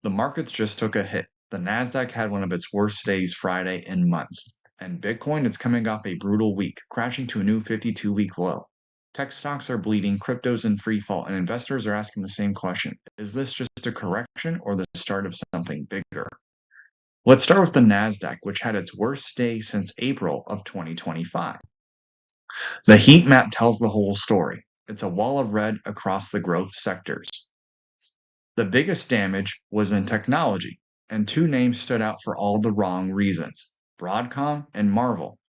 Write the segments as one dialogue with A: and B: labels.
A: The markets just took a hit. The NASDAQ had one of its worst days Friday in months. And Bitcoin is coming off a brutal week, crashing to a new 52-week low. Tech stocks are bleeding, crypto's in free fall, and investors are asking the same question. Is this just a correction or the start of something bigger? Let's start with the NASDAQ, which had its worst day since April of 2025. The heat map tells the whole story. It's a wall of red across the growth sectors. The biggest damage was in technology, and two names stood out for all the wrong reasons: Broadcom and Marvell.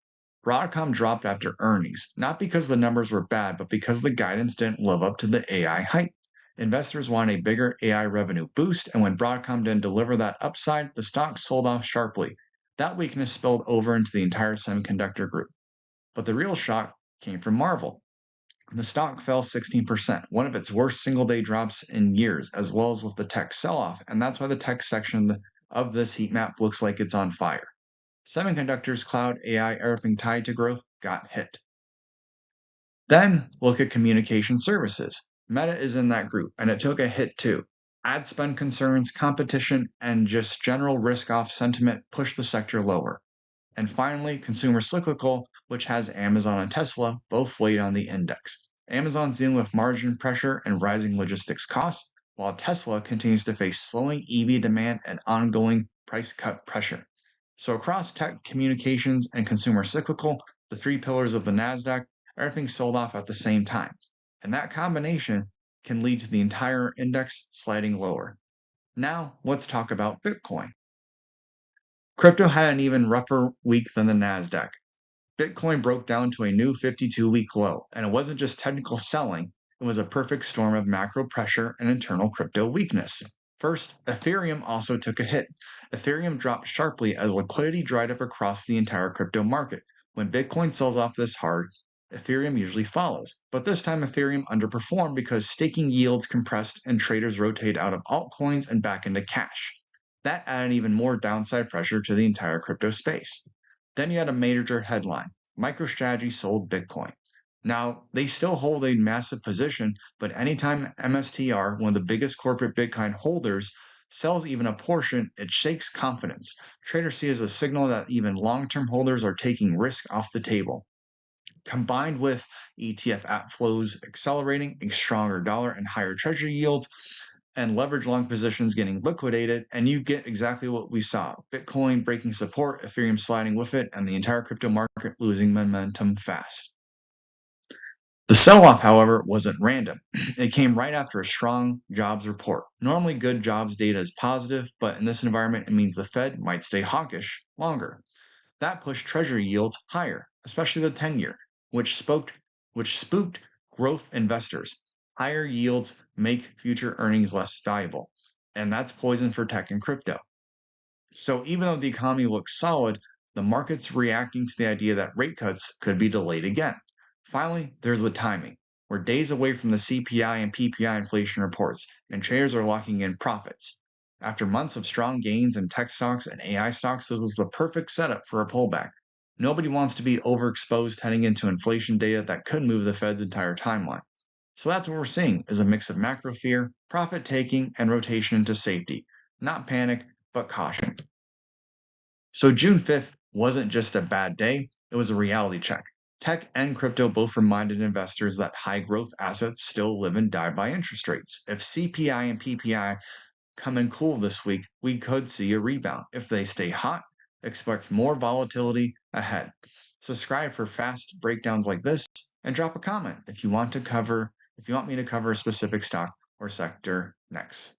A: Broadcom dropped after earnings, not because the numbers were bad, but because the guidance didn't live up to the AI hype. Investors want a bigger AI revenue boost, and when Broadcom didn't deliver that upside, the stock sold off sharply. That weakness spilled over into the entire semiconductor group. But the real shock came from Marvell. The stock fell 16%, one of its worst single-day drops in years, as well as with the tech sell-off, and that's why the tech section of this heat map looks like it's on fire. Semiconductors, cloud, AI, everything tied to growth got hit. Then look at communication services. Meta is in that group, and it took a hit too. Ad spend concerns, competition, and just general risk-off sentiment pushed the sector lower. And finally, consumer cyclical, which has Amazon and Tesla, both weighed on the index. Amazon's dealing with margin pressure and rising logistics costs, while Tesla continues to face slowing EV demand and ongoing price cut pressure. So across tech, communications, and consumer cyclical, the three pillars of the NASDAQ, everything sold off at the same time. And that combination can lead to the entire index sliding lower. Now, let's talk about Bitcoin. Crypto had an even rougher week than the NASDAQ. Bitcoin broke down to a new 52-week low, and it wasn't just technical selling, it was a perfect storm of macro pressure and internal crypto weakness. First, Ethereum also took a hit. Ethereum dropped sharply as liquidity dried up across the entire crypto market. When Bitcoin sells off this hard, Ethereum usually follows. But this time Ethereum underperformed because staking yields compressed and traders rotate out of altcoins and back into cash. That added even more downside pressure to the entire crypto space. Then you had a major headline: MicroStrategy sold Bitcoin. Now, they still hold a massive position, but anytime MSTR, one of the biggest corporate Bitcoin holders, sells even a portion, it shakes confidence. Traders see it as a signal that even long-term holders are taking risk off the table. Combined with ETF outflows accelerating, a stronger dollar, and higher treasury yields, and leverage long positions getting liquidated, and you get exactly what we saw: Bitcoin breaking support, Ethereum sliding with it, and the entire crypto market losing momentum fast. The sell-off, however, wasn't random. It came right after a strong jobs report. Normally, good jobs data is positive, but in this environment, it means the Fed might stay hawkish longer. That pushed treasury yields higher, especially the 10-year, which spooked growth investors. Higher yields make future earnings less valuable, and that's poison for tech and crypto. So even though the economy looks solid, the market's reacting to the idea that rate cuts could be delayed again. Finally, there's the timing. We're days away from the CPI and PPI inflation reports, and traders are locking in profits. After months of strong gains in tech stocks and AI stocks, this was the perfect setup for a pullback. Nobody wants to be overexposed heading into inflation data that could move the Fed's entire timeline. So that's what we're seeing, is a mix of macro fear, profit taking, and rotation into safety. Not panic, but caution. So June 5th wasn't just a bad day, it was a reality check. Tech and crypto both reminded investors that high growth assets still live and die by interest rates. If CPI and PPI come in cool this week, we could see a rebound. If they stay hot, expect more volatility ahead. Subscribe for fast breakdowns like this, and drop a comment if you want me to cover a specific stock or sector next.